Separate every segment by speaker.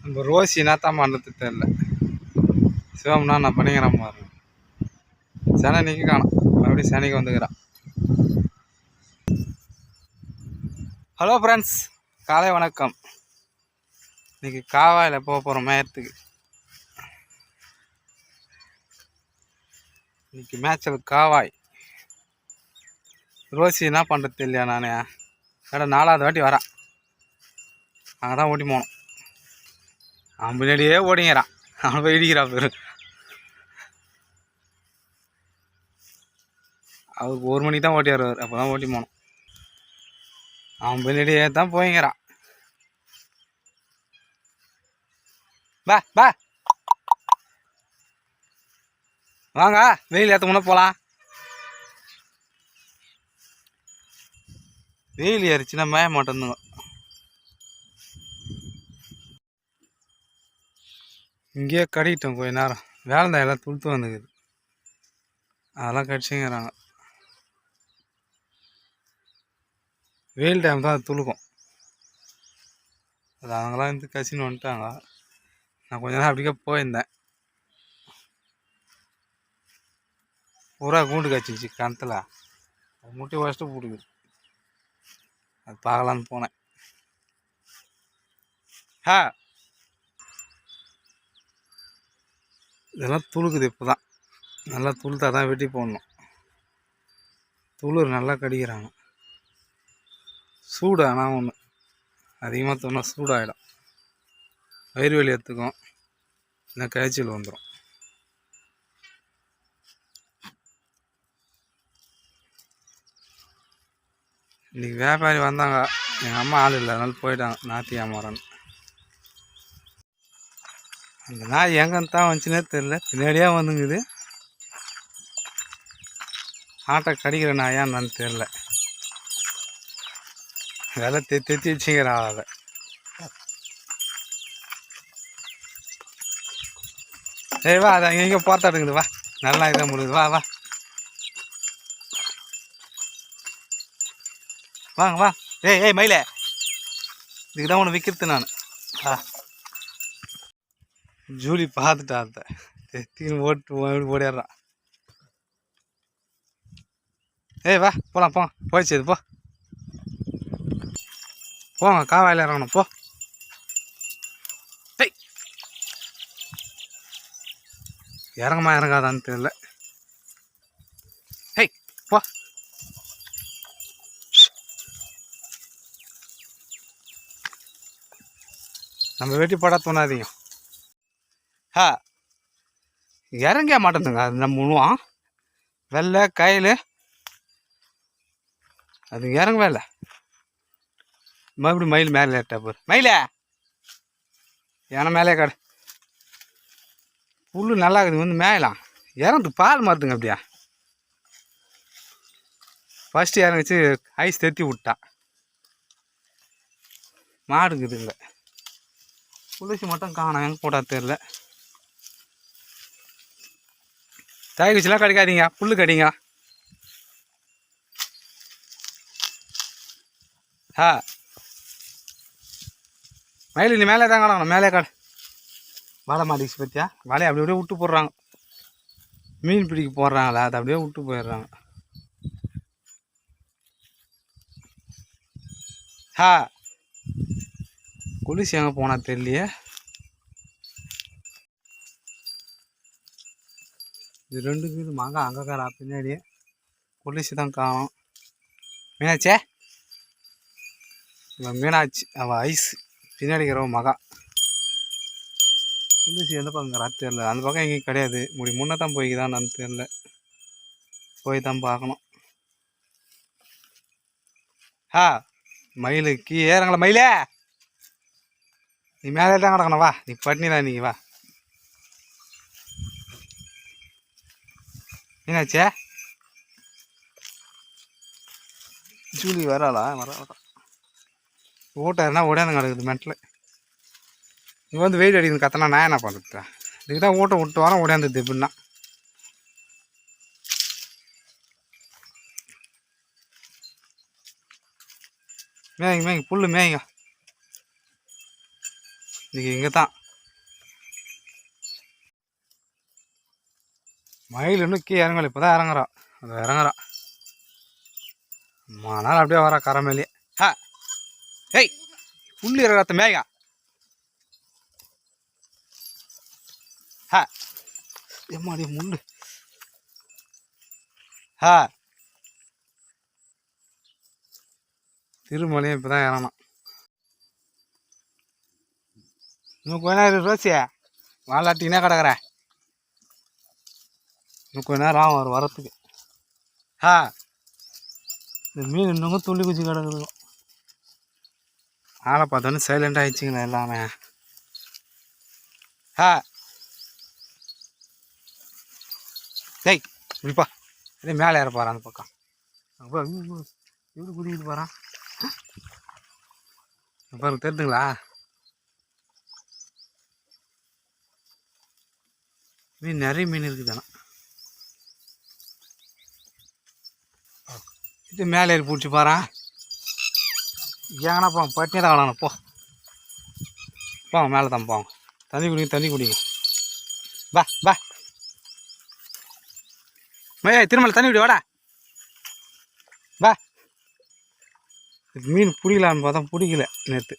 Speaker 1: நம்ம ரோசி என்னத்தான் பண்ணுறது தெரில. சிவம்னா நான் பண்ணிக்கிறேன் பாருங்க. சனை நிற்க காணும், மறுபடியும் சனிக்கு வந்துக்கிறான். ஹலோ ஃப்ரெண்ட்ஸ், காலை வணக்கம். இன்றைக்கி காவாயில் போக போகிறோம் மேயத்துக்கு. இன்றைக்கி மேய்ச்சல் காவாய். ரோசி என்ன பண்ணுறது இல்லையா, நான் கடை 4வது வாட்டி வரேன். அங்கே தான் ஓட்டி போகணும். அவன் பின்னாடியே ஓடிங்கிறான், அவன் போய் இடிக்கிறான் பேர். அவருக்கு 1 மணிக்கு தான் ஓட்டி வருவார், அப்போ தான் ஓட்டி போகணும். அவன் பின்னாடியே தான் போய்ங்கிறான். பா பா வாங்க, வெயில் ஏற்ற முன்னே போகலாம். வெயில் ஏறிச்சுன்னா மேய மாட்டேந்துங்க. இங்கேயே கடிக்கிட்டோம் கொஞ்ச நேரம். வேலை தான் எல்லாம் துளுத்து வந்துக்குது, அதெல்லாம் கடிச்சுங்கிறாங்க. வெயில் டைம் தான் அது துளுக்கும். அது அவங்களாம் வந்து கசின்னு வந்துட்டாங்க. நான் கொஞ்ச நேரம் அப்படிக்கே போயிருந்தேன். பூரா கூண்டு கச்சிச்சு கணத்தில். அது முட்டி வச்சுட்டு பிடிக்குது. அது பார்க்கலான்னு போனேன். இதெல்லாம் துளுக்குது. இப்போ தான் நல்லா துளுத்தா தான் வெட்டி போடணும். துளிர் நல்லா கடிக்கிறாங்க. சூடு ஆனால் ஒன்று அதிகமாக தோணும், சூடாகிடும். வயிறு வலி எடுத்துக்கும், இல்லை காய்ச்சல் வந்துடும். இன்றைக்கி வியாபாரி வந்தாங்க, எங்கள் அம்மா ஆள் இல்லை, அதனால போயிட்டாங்க நாத்தி ஏமாறன்னு. அந்த நாய் எங்கன்னு தான் வந்துச்சுன்னே தெரில, பின்னாடியே வந்துங்குது. ஆட்டை கடிக்கிற நாயா என்னன்னு தெரில. வேலை தெத்தி வச்சுங்கிறான் அதை. ஏய் வா, அது அங்கே போத்தாட்டுங்குது, வா. நல்லா இதாக முடியுது, வா வா வாங்க வா. ஏய் மயிலே, இதுக்கு தான் ஒன்று விற்கிறது நான். ஜூலி பார்த்துட்டா அதை தீனு ஓடிடுறான். ஏய் வா போகலாம், போங்க, போயிடுச்சு இது, போங்க, காவாயில் இறங்கணும், போ. ஏய் இறங்கமா இறங்காதான்னு தெரியல. ஏய் போ. நம்ம வெட்டி போட தோணாதீங்க. இறங்க மாட்டேங்குங்க. அது நம்ம முழுவான் வெள்ளை கையில் அது இறங்கவே இல்லை. மறுபடியும் மயில் மேலே ஏட்டா போர். மயிலே ஏன்னா மேலே காடு புல் நல்லா இருக்குது, வந்து மேயலாம். இறந்து பால் மாற்றுங்க அப்படியா. ஃபஸ்ட்டு இறங்கிச்சு ஐஸ் தெத்தி விட்டா. மாடுக்குது இல்லை, புளிசி மட்டும் காணும், எங்கே போட்டா தெரில. தாய் குச்சிலாம் கடிக்காதீங்க, புல் கடிங்க. மயில் நீ மேலே தான் காணணும், மேலே காடு. வாழை மாடிச்சு பற்றியா, வாழையை அப்படி அப்படியே விட்டு போடுறாங்க. மீன் பிடிக்க போடுறாங்களா, அதை அப்படியே விட்டு போயிடுறாங்க. குளிசி எங்கே போனா தெரியலையே. இது 2 வீடு மகா அங்கே காரா, பின்னாடியே குளிசி தான் காணும். மீனாச்சே, இவன் மீனாட்சி, அவள் ஐஸ் பின்னாடிக்கிறவ மகா. குளிசி எந்த பக்கங்கிறா தெரில, அந்த பக்கம் எங்கேயும் கிடையாது. முன்னே தான் போய்க்குதான் நான் தெரில, போய் தான் பார்க்கணும். மயிலுக்கு ஏறங்கள. மயிலே நீ மேலே தான் கிடக்கணும், வா. நீ பட்னி தான், நீ வா. என்னாச்சே, ஜூலி வராளா? வரா ஓட்டாருன்னா ஓடியாந்து கிடக்குது மென்டல். இங்கே வந்து வெயில் அடிக்குது கத்தனா நான் என்ன பண்ணுறது? இதுக்கு தான் ஓட்டை விட்டு வரேன், ஓடியாந்துது எப்படின்னா. மேய்ங்க புல் மேய்ங்க. இன்றைக்கி இங்கே தான் மயில் இன்னும் கீழே இறங்கல. இப்போ தான் இறங்குறான். அது இறங்குறான். நாள் அப்படியே வரா கரை மேலேயே. ஹா ஏய் புள்ளி இருக்கிற மேகா. ஹா எம்மாடி முள்ளு. ஹா திருமலையும் இப்போ தான் இறங்கணும். இன்னும் கொஞ்ச நேரம் ரோசியா வாழாட்டிங்கன்னா கிடக்குற. இன்னும் கொஞ்ச நேரம் ஆகும் அவர் வரத்துக்கு. ஹா இந்த மீன் இன்னும் துள்ளி குச்சி கிடக்குது. ஆளை பார்த்தோன்னே சைலண்ட் ஆகிடுச்சிங்களா எல்லாமே. ஹா டேய் இப்படிப்பா அதே மேலே ஏற போகிறான் அந்த பக்கம். அப்போ எப்படி குடிக்கிட்டு போகிறான் பாருங்க. தெரியுதுங்களா மீன் நிறைய மீன் இருக்குது. ஆனால் இது மேலே ஏறி பிடிச்சி பாறான். ஏங்கண்ணா போங்க பட்டினே தான் வளங்கண்ணா போங்க மேலே தான் போங்க. தண்ணி குடிங்க. பா மையா திருமலை தண்ணி குடி வாடா. பா மீன் பிடிக்கலான்னு பார்த்தா பிடிக்கல. நேற்று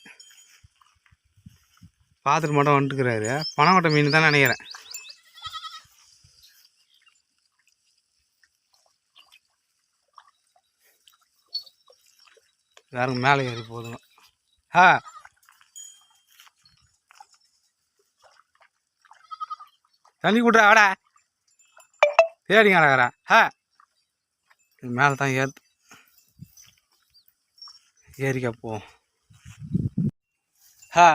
Speaker 1: பார்த்துட்டு மட்டும் வந்துட்டுக்கிறாரு. பனங்கொட்டை மீன் தான் நினைக்கிறேன். யாருங்க மேலே ஏறி போதுங்க. ஹா தண்ணி குடுறா வாடா. தேடிங்க அழகரா. ஹா மேலே தான் ஏறிக்கா போவோம். ஹா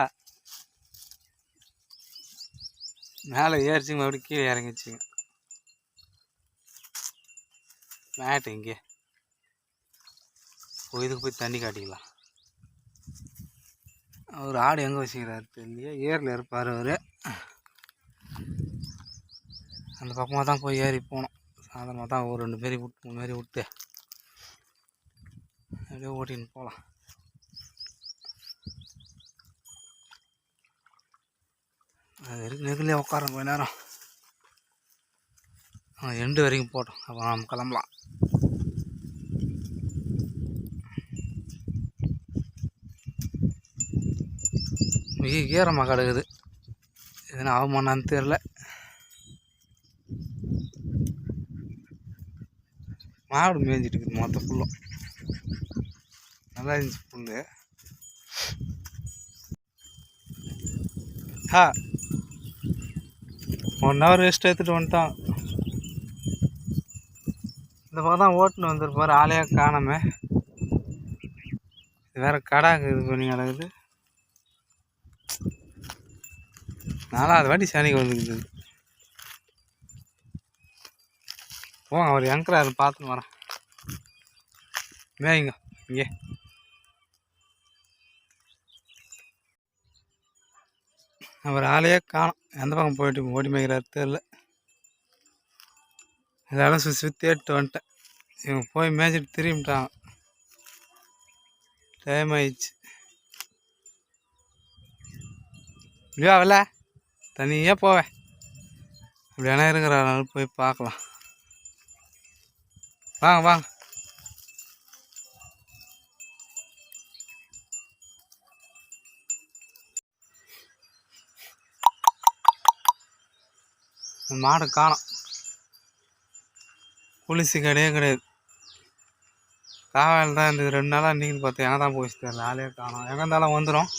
Speaker 1: மேலே ஏறிச்சிங்க மறுபடியும் கீழே இறங்கிச்சிங்க. மேட்டு இங்கே இதுக்கு போய் தண்ணி காட்டிக்கலாம். அவர் ஆடு எங்கே வச்சுக்கிறாரு தெரியலையே. ஏரில் இருப்பார் அவர். அந்த பக்கமாக தான் போய் ஏறி போனோம். சாதாரணமாக தான் ஒரு 2 பேர் விட்டு 3 பேர் விட்டு அப்படியே ஓட்டின்னு போகலாம். அது வரைக்கும் நெகிலே உட்காரோம் கொஞ்ச நேரம். எண்டு வரைக்கும் போட்டோம். அப்போ நம்ம கிளம்பலாம். ஈரமாக கிடக்குது. எதுனா அவமானான்னு தெரில. மாடு மேய்ஞ்சிட்டு இருக்குது மொத்த ஃபுல்லும். நல்லா இருந்துச்சு புல்லு. ஹா 1 ஹவர் ரெஸ்ட் எடுத்துகிட்டு வந்துட்டான். இந்த பக்கம் தான் ஓட்டுன்னு வந்துருப்பார். ஆளையாக காணாம. வேறு கடாக்கு இது பண்ணி கிடக்குது. 4வது வாட்டி சனிக்கு வந்துக்குது. போங்க அவர் எங்கிறாரு பார்த்துன்னு வரேன். மேய்ங்க இங்கே. அவர் ஆளையே காணும். எந்த பக்கம் போயிட்டு ஓடி மேய்கிறாரு தெரில. எல்லாரும் சுற்றி எடுத்து வந்துட்டேன். இவங்க போய் மேய்ச்சிட்டு திரும்பிட்டாங்க. டைம் ஆயிடுச்சு. இப்படியா வரல தனியாக போவேன். அப்படி ஏன்னா இருக்கிறனால போய் பார்க்கலாம். வாங்க மாடு காணும். புளிசி கிடையாது. காவல் தான் இருந்தது 2 நாளாக. இன்றைக்கின்னு பார்த்தேன் எங்கே தான் போயிச்சு தெரியல. ஆளே காணும். எங்கே இருந்தாலும் வந்துடும்.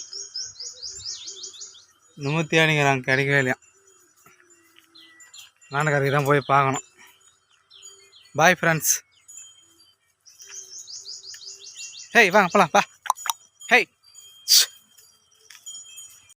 Speaker 1: நிமித்தி அடிங்கிறாங்க கிடைக்கவே இல்லையா. நானுக்கரைக்கு தான் போய் பார்க்கணும். Bye friends. ஹேய் வாங்க போகலாம்.